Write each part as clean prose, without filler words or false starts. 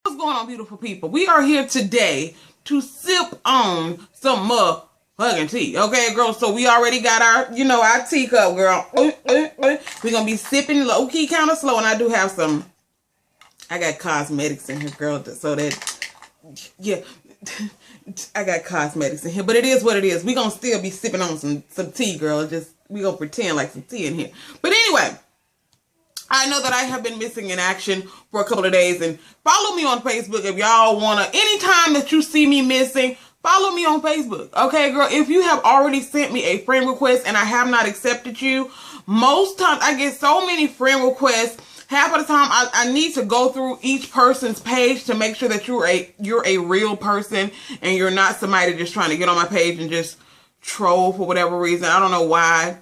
What's going on, beautiful people? We are here today to sip on some motherfucking tea, okay, girl? So we already got our, our teacup, girl. We're gonna be sipping low-key kind of slow, and I do have some, I got cosmetics in here, girl, so that, yeah, I got cosmetics in here, but it is what it is. We're gonna still be sipping on some tea, girl. We gonna pretend like some tea in here. But anyway, I know that I have been missing in action for a couple of days, and follow me on Facebook if y'all wanna, anytime that you see me missing, follow me on Facebook, okay, girl? If you have already sent me a friend request and I have not accepted you, most times I get so many friend requests. Half of the time, I need to go through each person's page to make sure that you're a real person and you're not somebody just trying to get on my page and just troll for whatever reason. I don't know why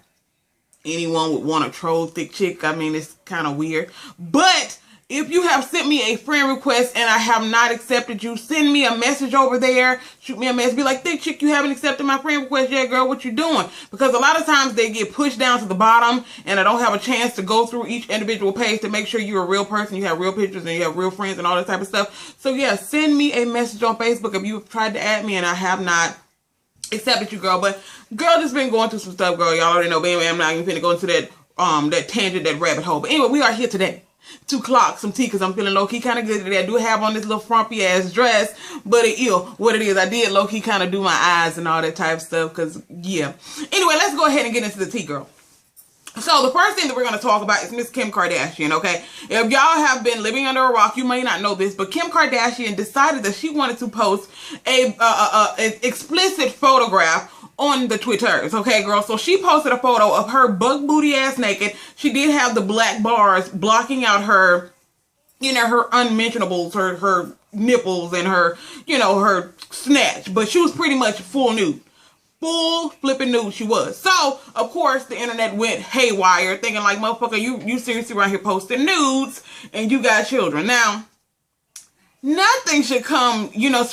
anyone would want to troll Thick Chick. I mean, it's kind of weird. But if you have sent me a friend request and I have not accepted you, send me a message over there. Shoot me a message. Be like, Thick Chick, you haven't accepted my friend request yet, girl. What you doing? Because a lot of times they get pushed down to the bottom and I don't have a chance to go through each individual page to make sure you're a real person. You have real pictures and you have real friends and all that type of stuff. So yeah, send me a message on Facebook if you've tried to add me and I have not accepted you, girl. But girl, just been going through some stuff, girl. Y'all already know, baby. I'm not even finna go into that tangent, that rabbit hole. But anyway, we are here today to clock some tea because I'm feeling low-key kind of good today. I do have on this little frumpy ass dress, but it is what it is. I did low-key kind of do my eyes and all that type of stuff because, yeah. Anyway, let's go ahead and get into the tea, girl. So the first thing that we're going to talk about is Miss Kim Kardashian, okay? If y'all have been living under a rock, you may not know this, but Kim Kardashian decided that she wanted to post an explicit photograph on the Twitters, okay, girl? So she posted a photo of her buck booty ass naked. She did have the black bars blocking out her, her unmentionables, her nipples and her, her snatch. But she was pretty much full nude. Full flipping nude she was. So, of course, the internet went haywire, thinking like, motherfucker, you seriously around here posting nudes and you got children. Now, nothing should come,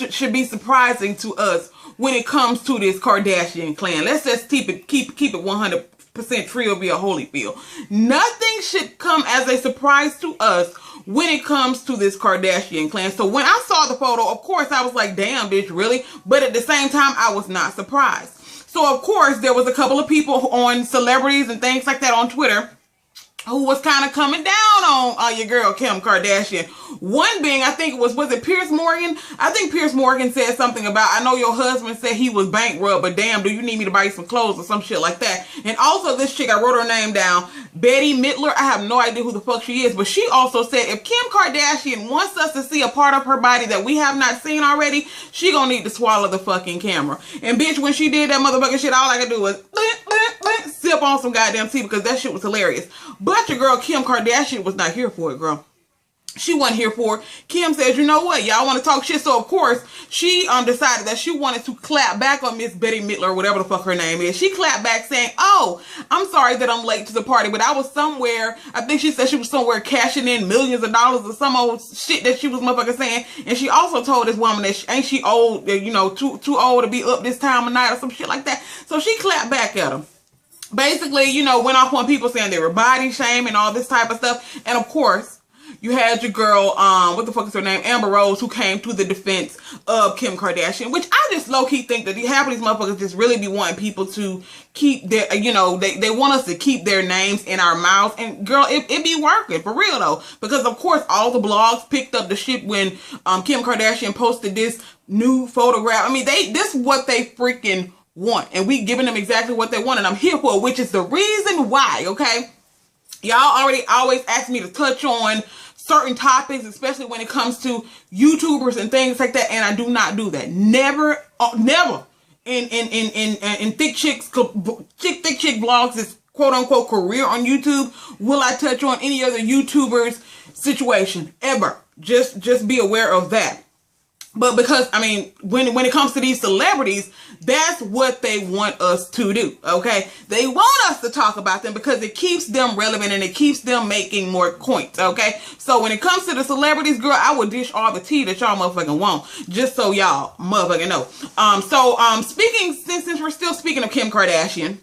should be surprising to us when it comes to this Kardashian clan. Let's just keep it 100% true, be a Holyfield. Nothing should come as a surprise to us when it comes to this Kardashian clan. So when I saw the photo, of course, I was like, damn, bitch, really? But at the same time, I was not surprised. So, of course, there was a couple of people on celebrities and things like that on Twitter who was kind of coming down on your girl, Kim Kardashian. One being, I think was it Piers Morgan? I think Piers Morgan said something about, I know your husband said he was bankrupt, but damn, do you need me to buy you some clothes or some shit like that? And also this chick, I wrote her name down, Betty Midler. I have no idea who the fuck she is, but she also said if Kim Kardashian wants us to see a part of her body that we have not seen already, she gonna need to swallow the fucking camera. And bitch, when she did that motherfucking shit, all I could do was sip on some goddamn tea because that shit was hilarious. But your girl Kim Kardashian was not here for it, girl. She wasn't here for it. Kim says, you know what? Y'all want to talk shit? So, of course, she decided that she wanted to clap back on Miss Betty Midler, or whatever the fuck her name is. She clapped back saying, oh, I'm sorry that I'm late to the party, but I was somewhere. I think she said she was somewhere cashing in millions of dollars or some old shit that she was motherfucking saying. And she also told this woman that ain't she old, too old to be up this time of night or some shit like that. So she clapped back at him. Basically, went off on people saying they were body shaming and all this type of stuff. And of course, you had your girl, what the fuck is her name? Amber Rose, who came to the defense of Kim Kardashian, which I just low-key think that half of these motherfuckers just really be wanting people to keep their, they want us to keep their names in our mouths. And girl, it be working, for real though. Because of course, all the blogs picked up the shit when Kim Kardashian posted this new photograph. I mean, this is what they freaking want. And we giving them exactly what they want. And I'm here for it, which is the reason why, okay? Y'all already always ask me to touch on certain topics, especially when it comes to YouTubers and things like that, and I do not do that. Never in Thick Chick Vlogs' quote unquote career on YouTube will I touch on any other YouTuber's situation ever. Just be aware of that. But because, I mean, when it comes to these celebrities, that's what they want us to do, okay? They want us to talk about them because it keeps them relevant and it keeps them making more points, okay? So when it comes to the celebrities, girl, I will dish all the tea that y'all motherfucking want, just so y'all motherfucking know. Since we're still speaking of Kim Kardashian,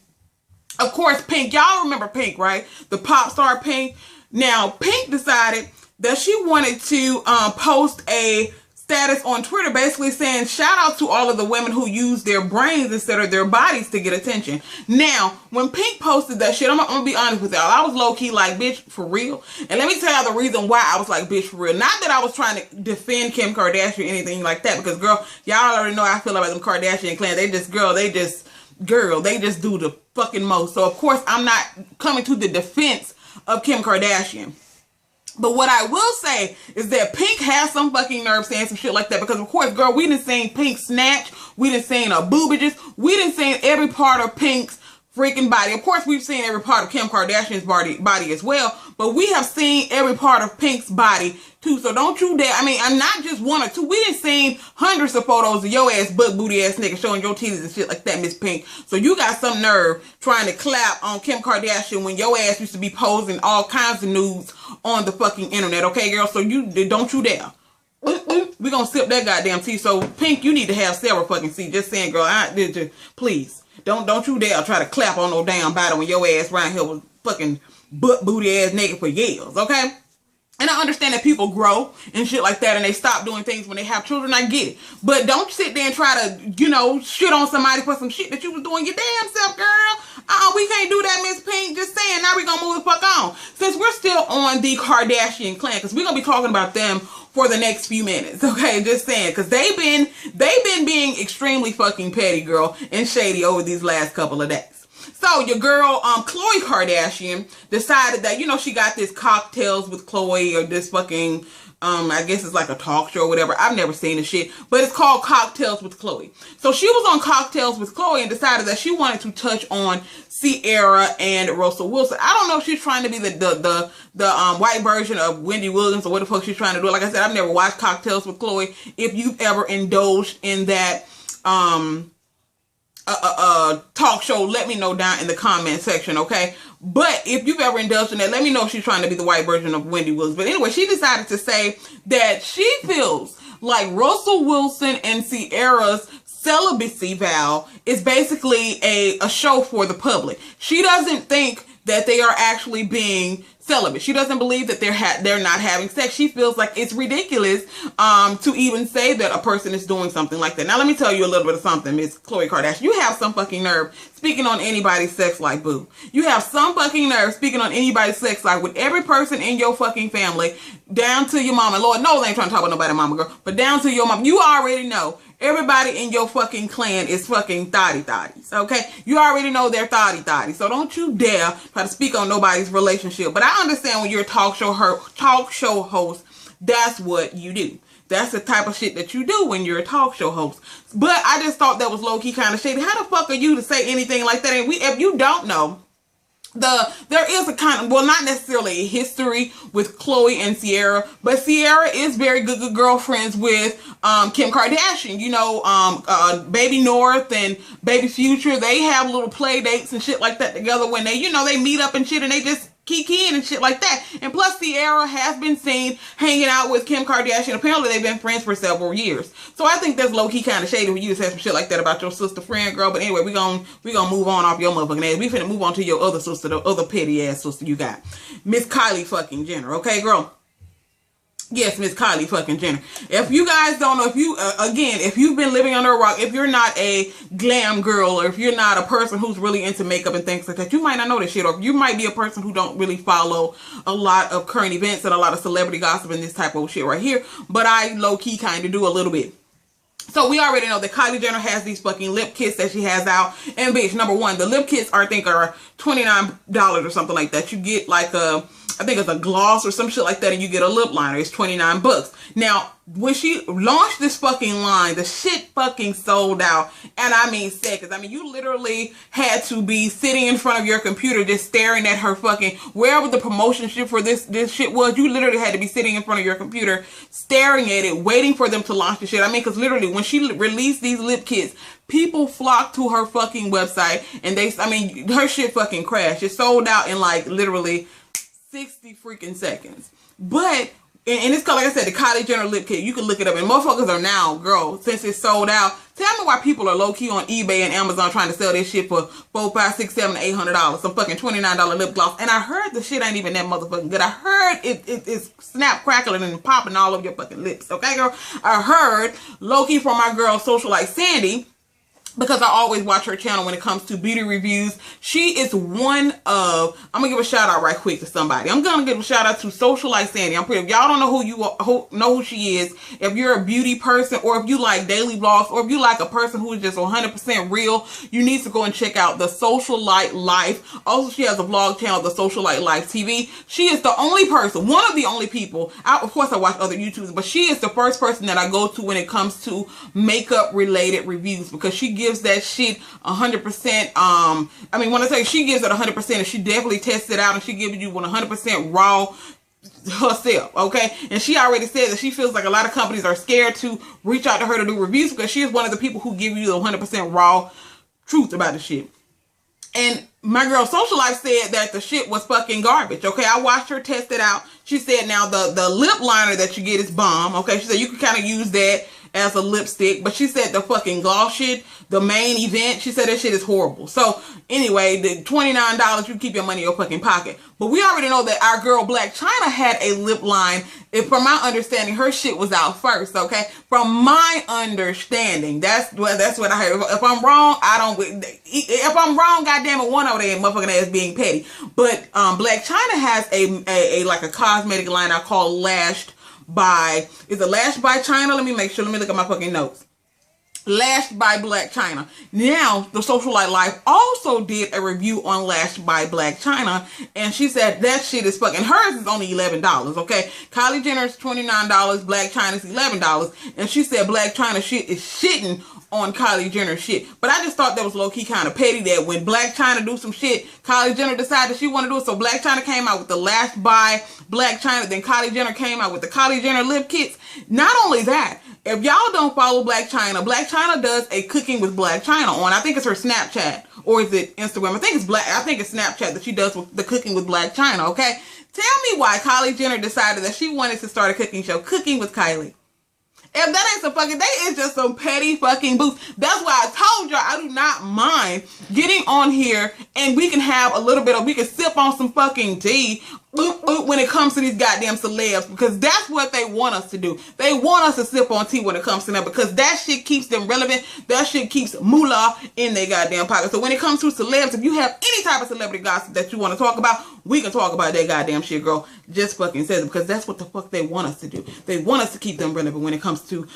of course, Pink, y'all remember Pink, right? The pop star Pink. Now, Pink decided that she wanted to post a status on Twitter basically saying shout out to all of the women who use their brains instead of their bodies to get attention. Now, when Pink posted that shit, I'm gonna be honest with y'all, I was low-key like, bitch, for real? And let me tell y'all the reason why I was like, bitch, for real. Not that I was trying to defend Kim Kardashian or anything like that, because girl, y'all already know how I feel about them Kardashian clan. They just do the fucking most. So of course I'm not coming to the defense of Kim Kardashian. But what I will say is that Pink has some fucking nerve saying some shit like that, because of course, girl, we done seen Pink snatch, we done seen her boobages, we done seen every part of Pink's freaking body. Of course, we've seen every part of Kim Kardashian's body as well, but we have seen every part of Pink's body too. So don't you dare, I mean, I'm not just one or two. We done seen hundreds of photos of your ass butt booty ass nigga showing your titties and shit like that, Miss Pink. So you got some nerve trying to clap on Kim Kardashian when your ass used to be posing all kinds of nudes on the fucking internet, okay, girl? So you don't you dare. We gonna sip that goddamn tea. So Pink, you need to have several fucking seats. Just saying, girl. Please don't you dare try to clap on no damn body when your ass around here was fucking butt booty ass naked for years, okay? And I understand that people grow and shit like that and they stop doing things when they have children. I get it. But don't sit there and try to, you know, shit on somebody for some shit that you was doing your damn self, girl. We can't do that, Miss Pink. Just saying. Now we're going to move the fuck on. Since we're still on the Kardashian clan, because we're going to be talking about them for the next few minutes. Okay, just saying. Because they've been being extremely fucking petty, girl, and shady over these last couple of days. So your girl, Khloe Kardashian decided that, you know, she got this Cocktails with Khloe, or this fucking, I guess it's like a talk show or whatever. I've never seen the shit, but it's called Cocktails with Khloe. So she was on Cocktails with Khloe and decided that she wanted to touch on Ciara and Russell Wilson. I don't know if she's trying to be the white version of Wendy Williams or what the fuck she's trying to do. Like I said, I've never watched Cocktails with Khloe. If you've ever indulged in that, talk show, let me know down in the comment section, okay? But if you've ever indulged in that, let me know if she's trying to be the white version of Wendy Williams. But anyway, she decided to say that she feels like Russell Wilson and Ciara's celibacy vow is basically a show for the public. She doesn't think that they are actually being celibate. She doesn't believe that they're not having sex. She feels like it's ridiculous to even say that a person is doing something like that. Now let me tell you a little bit of something, Miss Khloe Kardashian. You have some fucking nerve speaking on anybody's sex life, boo. You have some fucking nerve speaking on anybody's sex life with every person in your fucking family, down to your mama. Lord knows I ain't trying to talk about nobody mama, girl, but down to your mom. You already know everybody in your fucking clan is fucking thotty-thotties, okay? You already know they're thotty-thotties, so don't you dare try to speak on nobody's relationship. But I understand when you're a talk show host, that's what you do. That's the type of shit that you do when you're a talk show host. But I just thought that was low-key kind of shady. How the fuck are you to say anything like that? And if you don't know, there is a kind of, well, not necessarily a history with Khloe and Ciara, but Ciara is very good girlfriends with Kim Kardashian. You know, Baby North and Baby Future, they have little play dates and shit like that together when they, you know, they meet up and shit and they just kikiing and shit like that. And plus Ciara has been seen hanging out with Kim Kardashian. Apparently they've been friends for several years. So I think that's low-key kind of shady when you just have some shit like that about your sister friend, girl. But anyway, we gonna move on off your motherfucking ass. We finna move on to your other sister, the other petty ass sister you got. Miss Kylie fucking Jenner, okay, girl? Yes, Miss Kylie fucking Jenner. If you guys don't know, if you, again, if you've been living under a rock, if you're not a glam girl, or if you're not a person who's really into makeup and things like that, you might not know this shit. Or you might be a person who don't really follow a lot of current events and a lot of celebrity gossip and this type of shit right here. But I low-key kind of do a little bit. So we already know that Kylie Jenner has these fucking lip kits that she has out. And bitch, number one, the lip kits I think are $29 or something like that. You get like a, I think it's a gloss or some shit like that, and you get a lip liner. It's 29 bucks. Now, when she launched this fucking line, the shit fucking sold out. And I mean seconds. I mean, you literally had to be sitting in front of your computer just staring at her fucking, wherever the promotion shit for this shit was, you literally had to be sitting in front of your computer staring at it, waiting for them to launch the shit. I mean, because literally when she released these lip kits, people flocked to her fucking website, and her shit fucking crashed. It sold out in like literally 60 freaking seconds. But And it's called, like I said, the Kylie Jenner lip kit. You can look it up. And motherfuckers are now, girl, since it's sold out. Tell me why people are low-key on eBay and Amazon trying to sell this shit for $4, $5, $6, $7, $800. Some fucking $29 lip gloss. And I heard the shit ain't even that motherfucking good. I heard it's snap, crackling, and popping all over your fucking lips. Okay, girl? I heard low-key from my girl, Socialite Sandy, because I always watch her channel when it comes to beauty reviews. She is one of, I'm gonna give a shout out right quick to somebody. I'm gonna give a shout out to Socialite Sandy. I'm pretty, if y'all don't know who you are, know who she is, if you're a beauty person, or if you like daily vlogs, or if you like a person who is just 100% real, you need to go and check out the Socialite Life. Also, she has a vlog channel, the Socialite Life TV. She is the only person, one of the only people, of course I watch other YouTubers, but she is the first person that I go to when it comes to makeup related reviews, because she gives that shit 100%. I mean, when I say she gives it 100%, and she definitely tests it out, and she gives you 100% raw herself, okay? And she already said that she feels like a lot of companies are scared to reach out to her to do reviews, because she is one of the people who give you the 100% raw truth about the shit. And my girl Social Life said that the shit was fucking garbage, okay? I watched her test it out. She said now the lip liner that you get is bomb, okay? She said you can kind of use that as a lipstick, but she said the fucking gloss shit, the main event, she said that shit is horrible. So anyway, the $29, you keep your money in your fucking pocket. But we already know that our girl Blac Chyna had a lip line. If from my understanding, her shit was out first, okay? From my understanding, that's what I heard. If I'm wrong, if I'm wrong, goddamn it, one over there motherfucking ass being petty. But Blac Chyna has a like a cosmetic line I call Lashed by, is it Lashed by Chyna? Let me make sure. Let me look at my fucking notes. Lashed by Blac Chyna. Now, the Socialite Life also did a review on Lashed by Blac Chyna, and she said that shit is fucking, hers is only $11, okay? Kylie Jenner's $29, Blac Chyna's $11, and she said Blac Chyna shit is shitting on Kylie Jenner shit. But I just thought that was low-key kind of petty that when Blac Chyna do some shit, Kylie Jenner decided she want to do it. So Blac Chyna came out with the Lashed by Blac Chyna, then Kylie Jenner came out with the Kylie Jenner lip kits. Not only that, if y'all don't follow Blac Chyna does a cooking with Blac Chyna on, I think it's her Snapchat, or is it Instagram? I think it's Snapchat that she does with the cooking with Blac Chyna, okay? Tell me why Kylie Jenner decided that she wanted to start a cooking show, Cooking with Kylie. If that ain't some fucking, that is just some petty fucking boost. That's why I told y'all I do not mind getting on here and we can have a little bit of, we can sip on some fucking tea when it comes to these goddamn celebs, because that's what they want us to do. They want us to sip on tea when it comes to them, because that shit keeps them relevant. That shit keeps moolah in their goddamn pocket. So when it comes to celebs, if you have any type of celebrity gossip that you want to talk about, we can talk about that goddamn shit, girl. Just fucking says it, because that's what the fuck they want us to do. They want us to keep them relevant when it comes to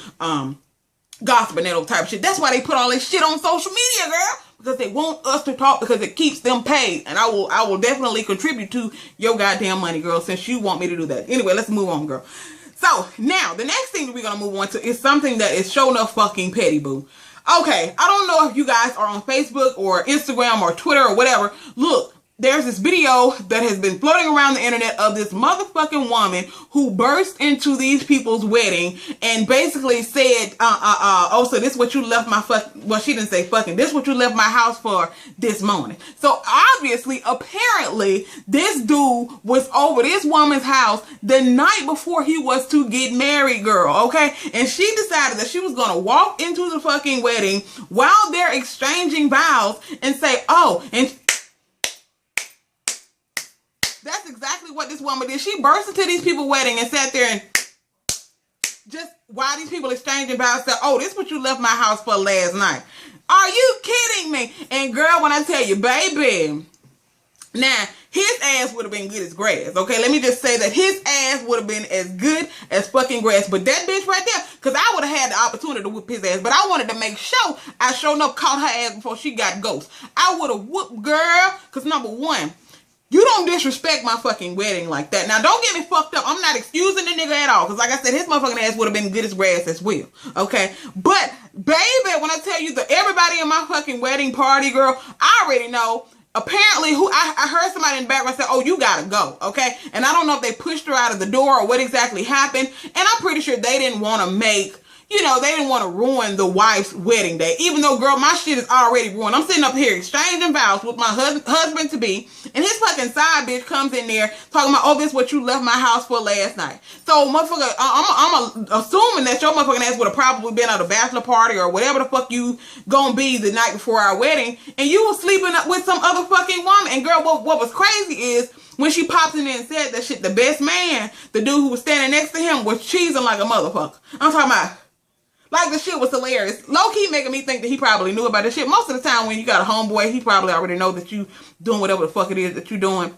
gossip and that old type of shit. That's why they put all this shit on social media, girl. Because they want us to talk, because it keeps them paid. And I will definitely contribute to your goddamn money, girl, since you want me to do that. Anyway, let's move on, girl. So, now, the next thing that we're going to move on to is something that is show enough fucking petty, boo. Okay, I don't know if you guys are on Facebook or Instagram or Twitter or whatever. Look, there's this video that has been floating around the internet of this motherfucking woman who burst into these people's wedding and basically said, oh, so this is what you left my well, she didn't say fucking, this is what you left my house for this morning. So obviously, apparently, this dude was over this woman's house the night before he was to get married, girl, okay? And she decided that she was gonna walk into the fucking wedding while they're exchanging vows and say, oh, and that's exactly what this woman did. She burst into these people's wedding and sat there and just while these people exchanging vows said, oh, this is what you left my house for last night. Are you kidding me? And girl, when I tell you, baby, now his ass would have been good as grass. Okay, let me just say that his ass would have been as good as fucking grass. But that bitch right there, because I would have had the opportunity to whip his ass, but I wanted to make sure I sure enough caught her ass before she got ghost. I would have whooped girl, because number one, you don't disrespect my fucking wedding like that. Now, don't get me fucked up. I'm not excusing the nigga at all. Because like I said, his motherfucking ass would have been good as grass as well. Okay? But, baby, when I tell you that everybody in my fucking wedding party, girl, I already know. Apparently, I heard somebody in the background say, oh, you gotta go. Okay? And I don't know if they pushed her out of the door or what exactly happened. And I'm pretty sure they didn't want to make, you know, they didn't want to ruin the wife's wedding day. Even though, girl, my shit is already ruined. I'm sitting up here exchanging vows with my husband-to-be, and his fucking side bitch comes in there talking about, oh, this is what you left my house for last night. So, motherfucker, I'm assuming that your motherfucking ass would have probably been at a bachelor party or whatever the fuck you gonna be the night before our wedding, and you was sleeping with some other fucking woman. And, girl, what was crazy is, when she popped in there and said that shit, the best man, the dude who was standing next to him, was cheesing like a motherfucker. I'm talking about, like, the shit was hilarious. Low-key making me think that he probably knew about this shit. Most of the time when you got a homeboy, he probably already know that you doing whatever the fuck it is that you doing.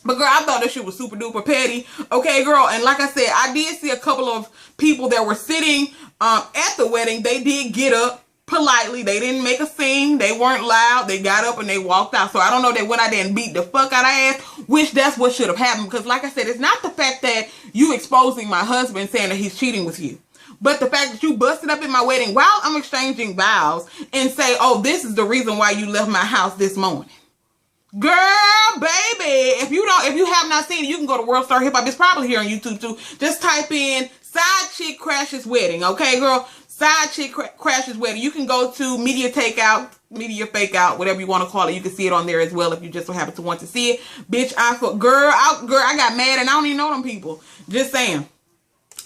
But, girl, I thought this shit was super duper petty. Okay, girl, and like I said, I did see a couple of people that were sitting at the wedding. They did get up politely. They didn't make a scene. They weren't loud. They got up and they walked out. So I don't know, they went out there and beat the fuck out of ass, which that's what should have happened. Because like I said, it's not the fact that you exposing my husband saying that he's cheating with you, but the fact that you busted up at my wedding while I'm exchanging vows and say, oh, this is the reason why you left my house this morning. Girl, baby, if you have not seen it, you can go to World Star Hip Hop. It's probably here on YouTube too. Just type in Side Chick Crashes Wedding. Okay, girl? Side Chick Crashes Wedding. You can go to Media Takeout, Media Fake Out, whatever you want to call it. You can see it on there as well if you just so happen to want to see it. Bitch, I got mad and I don't even know them people. Just saying.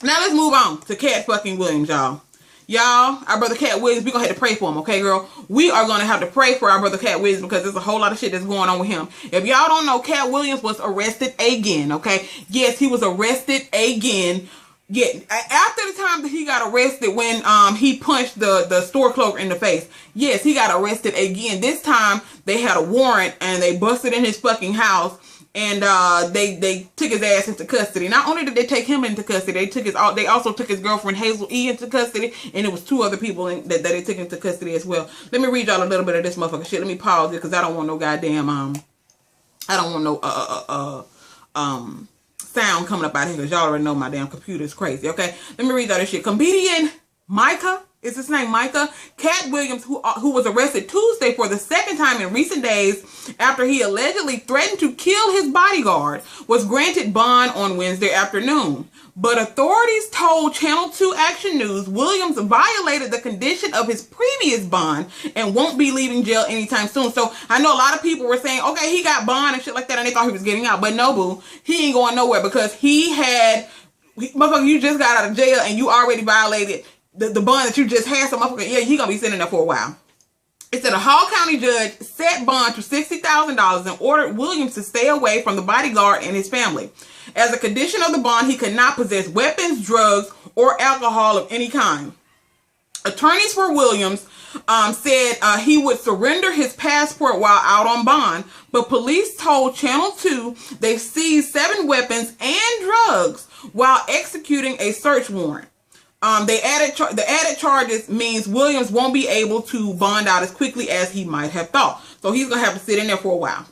Now let's move on to Katt fucking Williams, y'all. Y'all, our brother Katt Williams, we're going to have to pray for him, okay, girl? We are going to have to pray for our brother Katt Williams because there's a whole lot of shit that's going on with him. If y'all don't know, Katt Williams was arrested again, okay? Yes, he was arrested again. Yeah, after the time that he got arrested when he punched the store clerk in the face. Yes, he got arrested again. This time they had a warrant and they busted in his fucking house and they took his ass into custody. Not only did they take him into custody, they also took his girlfriend Hazel E into custody, and it was 2 other people that they took into custody as well. Let me read y'all a little bit of this motherfucking shit. Let me pause it because I don't want no goddamn I don't want no sound coming up out here because y'all already know my damn computer is crazy. Okay, let me read all this shit. Comedian Micah, is his name Micah? Katt Williams, who was arrested Tuesday for the 2nd time in recent days after he allegedly threatened to kill his bodyguard, was granted bond on Wednesday afternoon. But authorities told Channel 2 Action News Williams violated the condition of his previous bond and won't be leaving jail anytime soon. So I know a lot of people were saying, okay, he got bond and shit like that, and they thought he was getting out. But no, boo, he ain't going nowhere because motherfucker, you just got out of jail and you already violated the bond that you just had. So motherfucker, yeah, he gonna be sitting there for a while. It said a Hall County judge set bond to $60,000 and ordered Williams to stay away from the bodyguard and his family. As a condition of the bond, he could not possess weapons, drugs, or alcohol of any kind. Attorneys for Williams said he would surrender his passport while out on bond, but police told Channel 2 they seized 7 weapons and drugs while executing a search warrant. The added charges means Williams won't be able to bond out as quickly as he might have thought. So he's going to have to sit in there for a while.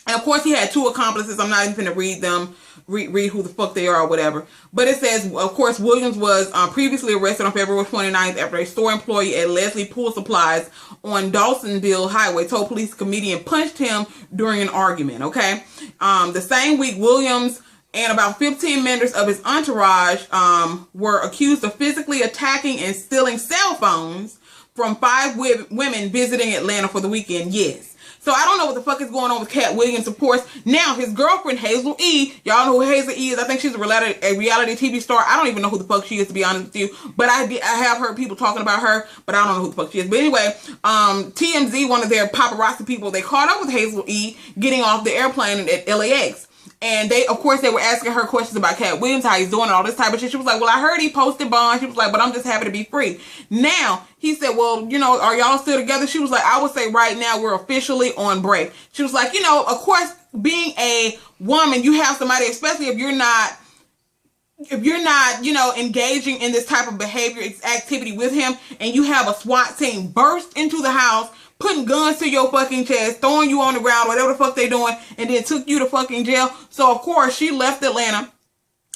And of course, he had 2 accomplices. I'm not even going to read them, read who the fuck they are or whatever. But it says, of course, Williams was previously arrested on February 29th after a store employee at Leslie Pool Supplies on Dawsonville Highway told police the comedian punched him during an argument, okay? The same week, Williams and about 15 members of his entourage were accused of physically attacking and stealing cell phones from 5 women visiting Atlanta for the weekend. Yes. So I don't know what the fuck is going on with Katt Williams, of course. Now, his girlfriend, Hazel E. Y'all know who Hazel E is. I think she's a reality TV star. I don't even know who the fuck she is, to be honest with you. But I have heard people talking about her, but I don't know who the fuck she is. But anyway, TMZ, one of their paparazzi people, they caught up with Hazel E. getting off the airplane at LAX. And of course, they were asking her questions about Katt Williams, how he's doing, and all this type of shit. She was like, well, I heard he posted bond. She was like, but I'm just happy to be free. Now, he said, well, you know, are y'all still together? She was like, I would say right now we're officially on break. She was like, you know, of course, being a woman, you have somebody, especially if you're not, you know, engaging in this type of behavior, activity with him, and you have a SWAT team burst into the house, putting guns to your fucking chest, throwing you on the ground, whatever the fuck they doing, and then took you to fucking jail. So, of course, she left Atlanta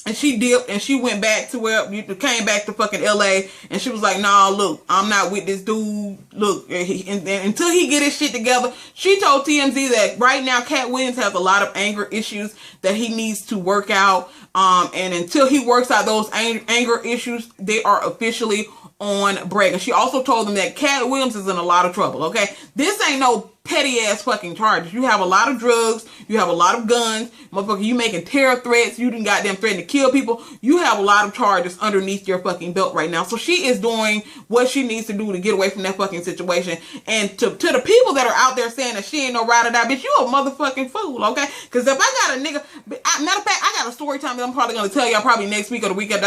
And she dipped and she went back to where you came back to fucking LA, and she was like, nah, look, I'm not with this dude. Look, and until he get his shit together. She told TMZ that right now Katt Williams has a lot of anger issues that he needs to work out. And until he works out those anger issues, they are officially on break. And she also told them that Katt Williams is in a lot of trouble. Okay, this ain't no petty ass fucking charges. You have a lot of drugs, you have a lot of guns, motherfucker, you making terror threats, you done goddamn threatened to kill people. You have a lot of charges underneath your fucking belt right now. So she is doing what she needs to do to get away from that fucking situation. And to the people that are out there saying that she ain't no ride or die, bitch, you a motherfucking fool, okay? Because if I got a nigga, matter of fact, I got a story time that I'm probably gonna tell y'all probably next week or the week after.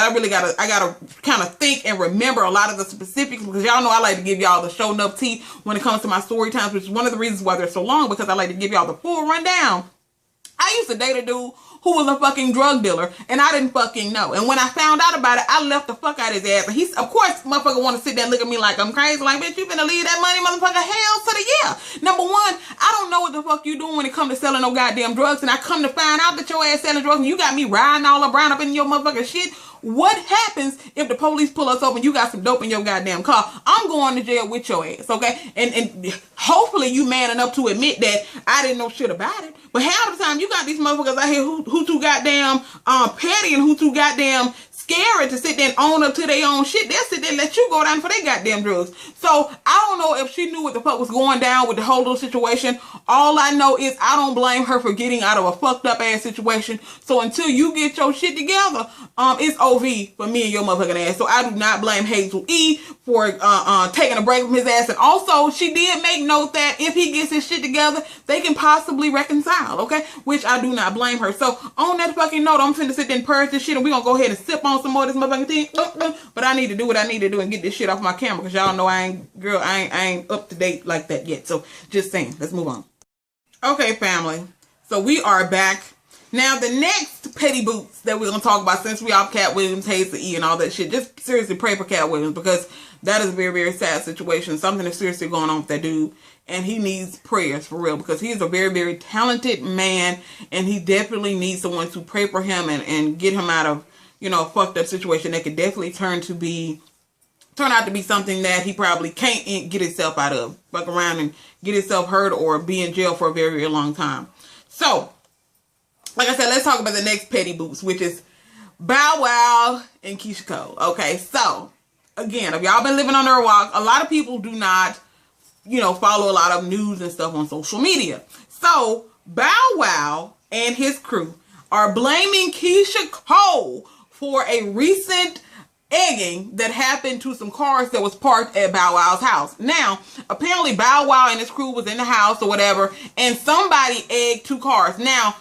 I gotta kind of think and remember a lot of the specifics, because y'all know I like to give y'all the show enough tea when it comes to my story times, which is one of the reasons why they're so long, because I like to give y'all the full rundown. I used to date a dude who was a fucking drug dealer, and I didn't fucking know. And when I found out about it, I left the fuck out of his ass. And he's, of course, motherfucker want to sit there and look at me like I'm crazy. Like, bitch, you finna leave that money, motherfucker, hell to the yeah. Number one, I don't know what the fuck you doing when it comes to selling no goddamn drugs, and I come to find out that your ass selling drugs, and you got me riding all up in your motherfucking shit. What happens if the police pull us over and you got some dope in your goddamn car? I'm going to jail with your ass, okay? And hopefully you man enough to admit that I didn't know shit about it. But half the time you got these motherfuckers out here who too goddamn petty and who too goddamn scary to sit there and own up to their own shit. They'll sit there and let you go down for their goddamn drugs. So I don't know if she knew what the fuck was going down with the whole little situation. All I know is I don't blame her for getting out of a fucked up ass situation. So until you get your shit together, it's OV for me and your motherfucking ass. So I do not blame Hazel E for taking a break from his ass. And also she did make note that if he gets his shit together, they can possibly reconcile, okay? Which I do not blame her. So on that fucking note, I'm finna sit there and purge this shit, and we gonna go ahead and sip on some more of this motherfucking thing. But I need to do what I need to do and get this shit off my camera, because y'all know I ain't up to date like that yet. So just saying, let's move on. Okay, family. So we are back. Now the next petty boots that we're gonna talk about, since we off Katt Williams, Hazel E, and all that shit, just seriously pray for Katt Williams, because that is a very, very sad situation. Something is seriously going on with that dude, and he needs prayers for real, because he's a very, very talented man, and he definitely needs someone to pray for him and get him out of, you know, a fucked up situation that could definitely turn out to be something that he probably can't get himself out of. Fuck around and get himself hurt or be in jail for a very, very long time. So, like I said, let's talk about the next petty boots, which is Bow Wow and Keyshia Cole. Okay, so, again, if y'all been living under a rock, a lot of people do not, you know, follow a lot of news and stuff on social media. So, Bow Wow and his crew are blaming Keyshia Cole for a recent egging that happened to some cars that was parked at Bow Wow's house. Now, apparently Bow Wow and his crew was in the house or whatever, and somebody egged two cars. Now,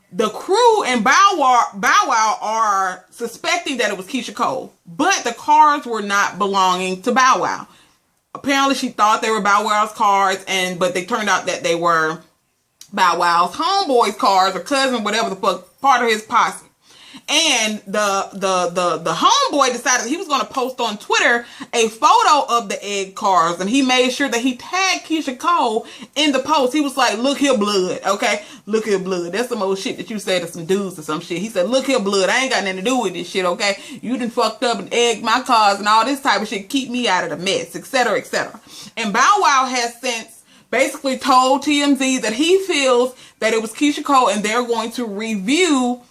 the crew and Bow Wow are suspecting that it was Keyshia Cole, but the cars were not belonging to Bow Wow. Apparently, she thought they were Bow Wow's cars, but they turned out that they were Bow Wow's homeboy's cars or cousin, whatever the fuck, part of his posse. And the homeboy decided he was going to post on Twitter a photo of the egg cars, and he made sure that he tagged Keyshia Cole in the post. He was like, look here, blood, okay? Look here, blood. That's some old shit that you say to some dudes or some shit. He said, look here, blood, I ain't got nothing to do with this shit, okay? You done fucked up and egged my cars and all this type of shit. Keep me out of the mess, etc., etc. And Bow Wow has since basically told TMZ that he feels that it was Keyshia Cole, and they're going to review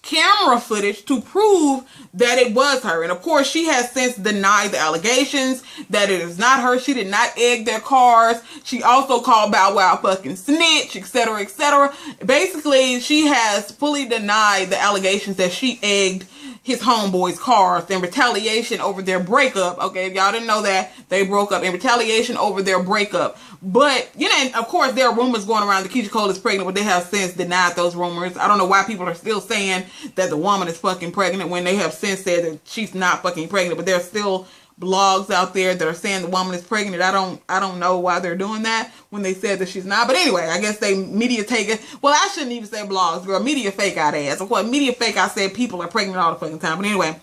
camera footage to prove that it was her. And of course, she has since denied the allegations that it is not her. She did not egg their cars. She also called Bow Wow fucking snitch, etc., etc. Basically, she has fully denied the allegations that she egged his homeboy's cars in retaliation over their breakup. Okay, if y'all didn't know that, they broke up in retaliation over their breakup. But, you know, of course, there are rumors going around that Keyshia Cole is pregnant, but they have since denied those rumors. I don't know why people are still saying that the woman is fucking pregnant when they have since said that she's not fucking pregnant. But there's still blogs out there that are saying the woman is pregnant. I don't know why they're doing that when they said that she's not. But anyway, I guess they media take it. Well, I shouldn't even say blogs, girl. Media fake out ass. Of course, media fake, I said people are pregnant all the fucking time. But anyway,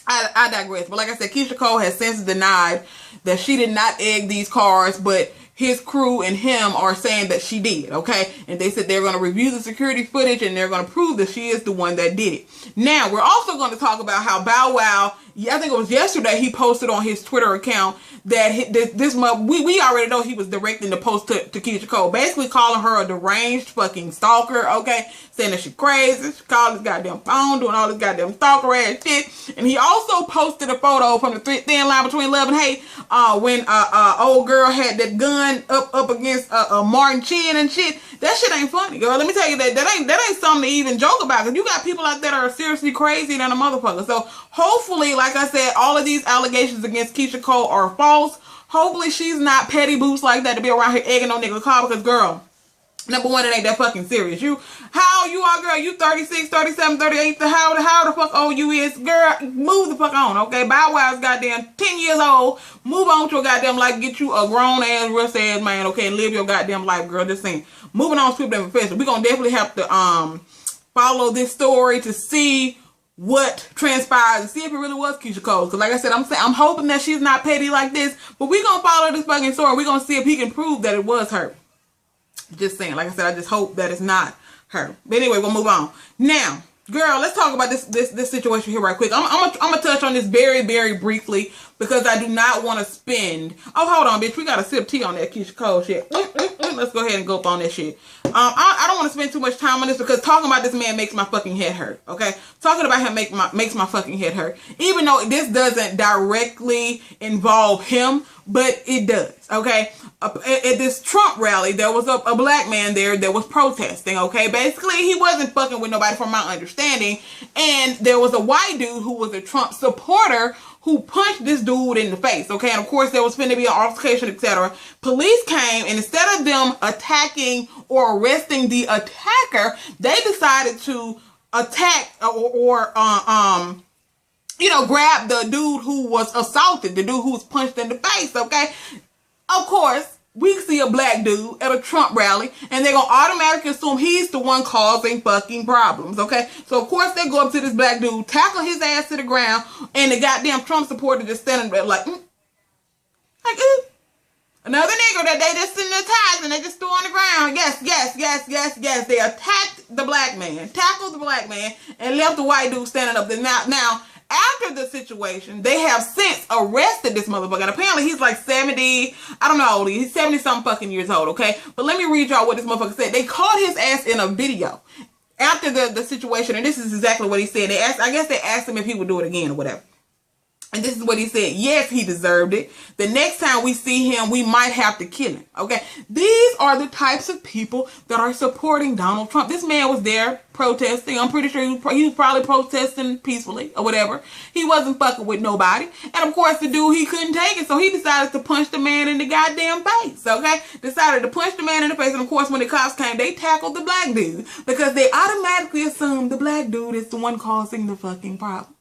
I digress. But like I said, Keyshia Cole has since denied that she did not egg these cars, but his crew and him are saying that she did, okay? And they said they're going to review the security footage and they're going to prove that she is the one that did it. Now, we're also going to talk about how Bow Wow, I think it was yesterday, he posted on his Twitter account that this month, we already know he was directing the post to Keyshia Cole, basically calling her a deranged fucking stalker, okay? Saying that she's crazy, she called his goddamn phone, doing all this goddamn stalker ass shit. And he also posted a photo from the thin line between love and hate when old girl had that gun up against Martin Chin and shit. That shit ain't funny, girl. Let me tell you that ain't something to even joke about, because you got people out there that are seriously crazy than a motherfucker. So hopefully, like I said, all of these allegations against Keyshia Cole are false. Hopefully she's not petty boots like that to be around here egging on niggas' car, because girl, number one, it ain't that fucking serious. How you are, girl? You 36, 37, 38. How the fuck old you is? Girl, move the fuck on, okay? Bow Wow's goddamn 10 years old. Move on to a goddamn life. Get you a grown-ass, rust ass man, okay? And live your goddamn life, girl. Just saying. Moving on, script and profession. We're going to definitely have to follow this story to see what transpired and see if it really was Keyshia Cole. Because like I said, I'm hoping that she's not petty like this. But we're going to follow this fucking story. We're going to see if he can prove that it was her. Just saying. Like I said, I just hope that it's not her. But anyway, we'll move on. Now, girl, let's talk about this situation here right quick. I'm gonna touch on this very, very briefly, because I do not want to spend... Oh, hold on, bitch. We got to sip tea on that Keyshia Cole shit. Let's go ahead and go up on that shit. I don't want to spend too much time on this, because talking about this man makes my fucking head hurt, okay? Talking about him makes my fucking head hurt. Even though this doesn't directly involve him, but it does, okay? At this Trump rally, there was a black man there that was protesting, okay? Basically, he wasn't fucking with nobody from my understanding. And there was a white dude who was a Trump supporter who punched this dude in the face, okay? And of course, there was finna be an altercation, etc. Police came, and instead of them attacking or arresting the attacker, they decided to attack or grab the dude who was assaulted, the dude who was punched in the face, okay? Of course, we see a black dude at a Trump rally, and they're going to automatically assume he's the one causing fucking problems, okay? So, of course, they go up to this black dude, tackle his ass to the ground, and the goddamn Trump supporter just standing there like, Another nigga that they just sitting there ties and they just threw on the ground. Yes. They attacked the black man, tackled the black man, and left the white dude standing up there. Now, after the situation, they have since arrested this motherfucker. And apparently he's like 70, I don't know how old he is. He's 70 something fucking years old, okay? But let me read y'all what this motherfucker said. They caught his ass in a video after the situation, and this is exactly what he said. I guess they asked him if he would do it again or whatever. And this is what he said. Yes, he deserved it. The next time we see him, we might have to kill him. Okay. These are the types of people that are supporting Donald Trump. This man was there protesting. I'm pretty sure he was probably protesting peacefully or whatever. He wasn't fucking with nobody. And of course, the dude, he couldn't take it. So he decided to punch the man in the goddamn face. Okay. Decided to punch the man in the face. And of course, when the cops came, they tackled the black dude because they automatically assumed the black dude is the one causing the fucking problem.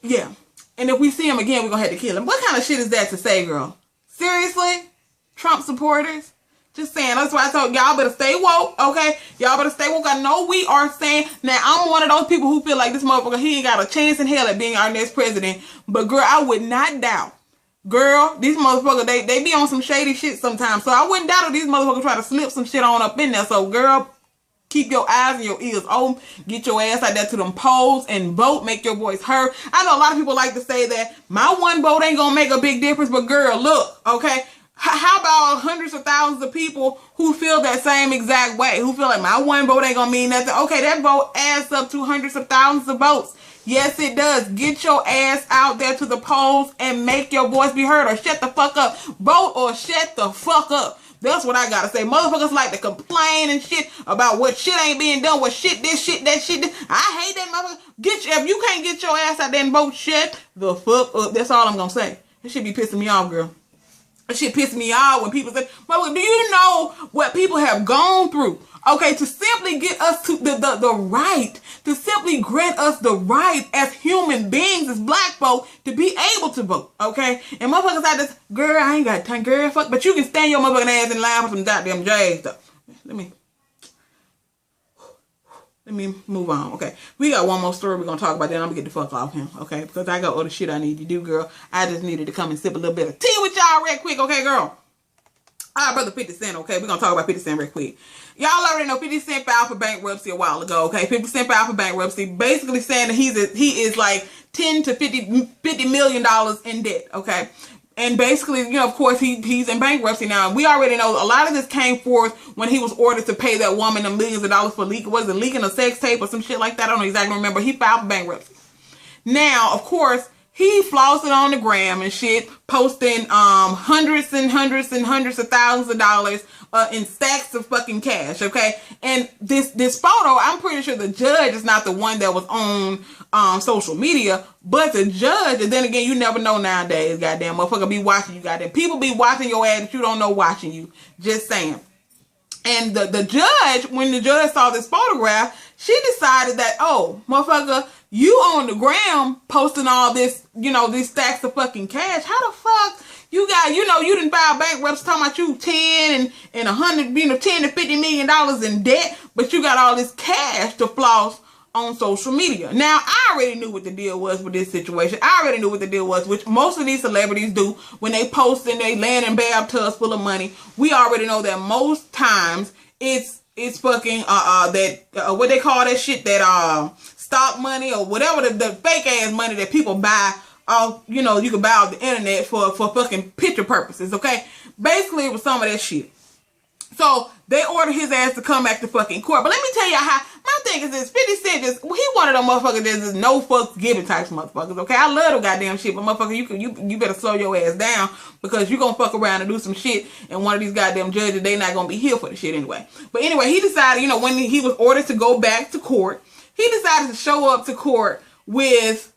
Yeah. And if we see him again, we're going to have to kill him. What kind of shit is that to say, girl? Seriously? Trump supporters? Just saying. That's why I told y'all better stay woke, okay? Y'all better stay woke. I know we are saying... Now, I'm one of those people who feel like this motherfucker, he ain't got a chance in hell at being our next president. But, girl, I would not doubt. Girl, these motherfuckers, they be on some shady shit sometimes. So, I wouldn't doubt if these motherfuckers try to slip some shit on up in there. So, girl... Keep your eyes and your ears open. Get your ass out there to them polls and vote. Make your voice heard. I know a lot of people like to say that my one vote ain't gonna make a big difference, but girl, look, okay? How about hundreds of thousands of people who feel that same exact way? Who feel like my one vote ain't gonna mean nothing? Okay, that vote adds up to hundreds of thousands of votes. Yes, it does. Get your ass out there to the polls and make your voice be heard, or shut the fuck up. Vote or shut the fuck up. That's what I gotta say. Motherfuckers like to complain and shit about what shit ain't being done, what shit this, shit that, shit that. I hate that motherfucker. If you can't get your ass out there and vote, shut the fuck up. That's all I'm gonna say. This shit be pissing me off, girl. That shit pisses me off when people say, "Motherfucker, do you know what people have gone through?" Okay, to simply get us to the right, to simply grant us the right as human beings, as black folk, to be able to vote, okay? And motherfuckers like this, girl, I ain't got time, girl, fuck, but you can stand your motherfucking ass in line for some goddamn J's, though. Let me. Let me move on. Okay, we got one more story we're gonna talk about. Then I'm gonna get the fuck off him. Okay, because I got other shit I need to do, girl. I just needed to come and sip a little bit of tea with y'all real quick. Okay, girl. All right, brother 50 Cent. Okay, we're gonna talk about 50 Cent real quick. Y'all already know 50 Cent filed for bankruptcy a while ago. Okay, 50 Cent filed for bankruptcy, basically saying that he is like 10 to 50 million dollars in debt. Okay. And basically, you know, of course, he's in bankruptcy now. We already know a lot of this came forth when he was ordered to pay that woman millions of dollars for leaking a sex tape or some shit like that. I don't exactly remember. He filed for bankruptcy. Now, of course, he flossed it on the gram and shit, posting hundreds and hundreds and hundreds of thousands of dollars in stacks of fucking cash, okay? And this photo, I'm pretty sure the judge is not the one that was on social media, but the judge, and then again, you never know nowadays, goddamn motherfucker be watching you, goddamn. People be watching your ass that you don't know watching you. Just saying. And the judge, when the judge saw this photograph, she decided that, oh, motherfucker, you on the gram posting all this, you know, these stacks of fucking cash. How the fuck you got, you know, you didn't file bankruptcy talking about you 10 and 100, you know, 10 to 50 million dollars in debt, but you got all this cash to floss on social media. Now, I already knew what the deal was with this situation. I already knew what the deal was, which most of these celebrities do when they post and they land in bathtubs full of money. We already know that most times it's fucking what they call that shit, that stock money or whatever, the fake ass money that people buy off, you know, you can buy off the internet for fucking picture purposes, okay? Basically, it was some of that shit. So they ordered his ass to come back to fucking court. But let me tell you how, my thing is this, 50 Cent he one of them motherfuckers that's just no fucks given types of motherfuckers, okay? I love the goddamn shit, but motherfucker, you better slow your ass down, because you gonna fuck around and do some shit, and one of these goddamn judges, they not gonna be here for the shit anyway. But anyway, he decided, you know, when he was ordered to go back to court, he decided to show up to court with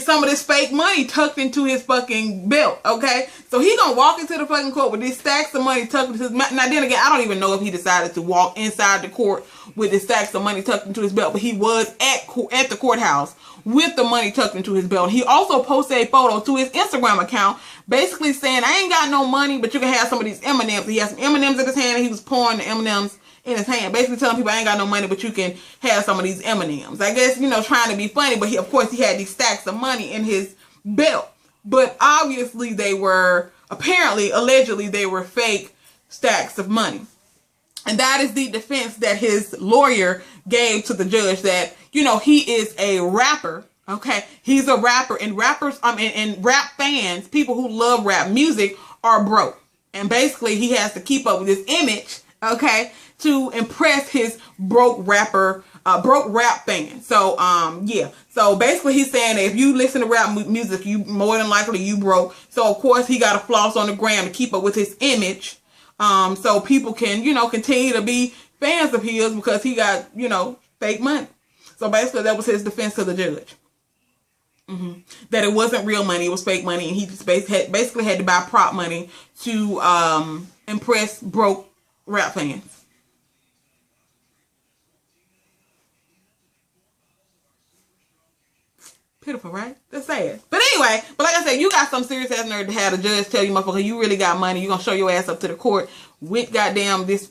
some of this fake money tucked into his fucking belt, okay? So he gonna walk into the fucking court with these stacks of money tucked into his... Now, then again, I don't even know if he decided to walk inside the court with the stacks of money tucked into his belt, but he was at the courthouse with the money tucked into his belt. He also posted a photo to his Instagram account, basically saying, I ain't got no money, but you can have some of these M&Ms. He had some M&Ms in his hand, and he was pouring the M&Ms in his hand, basically telling people, I ain't got no money, but you can have some of these M&Ms. I guess, you know, trying to be funny, but of course, he had these stacks of money in his belt. But obviously, allegedly, they were fake stacks of money. And that is the defense that his lawyer gave to the judge, that, you know, he is a rapper, okay? He's a rapper, and rappers, and rap fans, people who love rap music, are broke. And basically, he has to keep up with this image, okay, to impress his broke rap fans. So, yeah. So basically he's saying that if you listen to rap music, you more than likely you broke. So of course he got to floss on the gram to keep up with his image. So people can, you know, continue to be fans of his because he got, you know, fake money. So basically that was his defense to the judge. That it wasn't real money, it was fake money, and he just basically had to buy prop money to impress broke rap fans. Pitiful, right? That's sad. But anyway, like I said, you got some serious ass nerve to have the judge tell you, motherfucker, you really got money. You gonna show your ass up to the court with goddamn this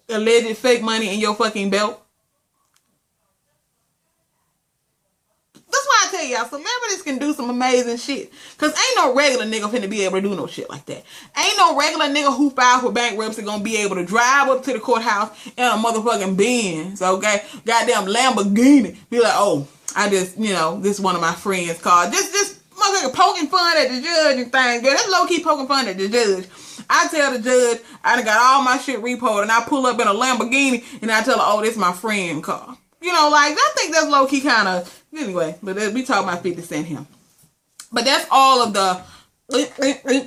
alleged fake money in your fucking belt. That's why I tell y'all, celebrities can do some amazing shit. Cause ain't no regular nigga finna be able to do no shit like that. Ain't no regular nigga who filed for bankruptcy gonna be able to drive up to the courthouse in a motherfucking Benz, okay? Goddamn Lamborghini. Be like, oh, I just, you know, this one of my friends' car. Just motherfucker poking fun at the judge and things. Girl, that's low-key poking fun at the judge. I tell the judge, I done got all my shit repoed, and I pull up in a Lamborghini, and I tell her, oh, this my friend's car. You know, like, I think that's low-key kind of, anyway, but we talking about 50 Cent him. But that's all of the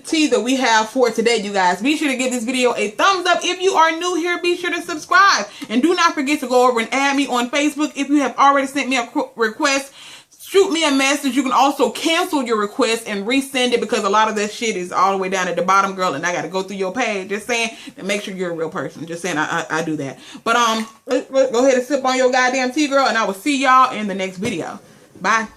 tea that we have for today, you guys. Be sure to give this video a thumbs up. If you are new here, be sure to subscribe. And do not forget to go over and add me on Facebook. If you have already sent me a request, shoot me a message. You can also cancel your request and resend it, because a lot of that shit is all the way down at the bottom, girl, and I got to go through your page. Just saying, and make sure you're a real person. Just saying, I do that. But go ahead and sip on your goddamn tea, girl, and I will see y'all in the next video. Bye.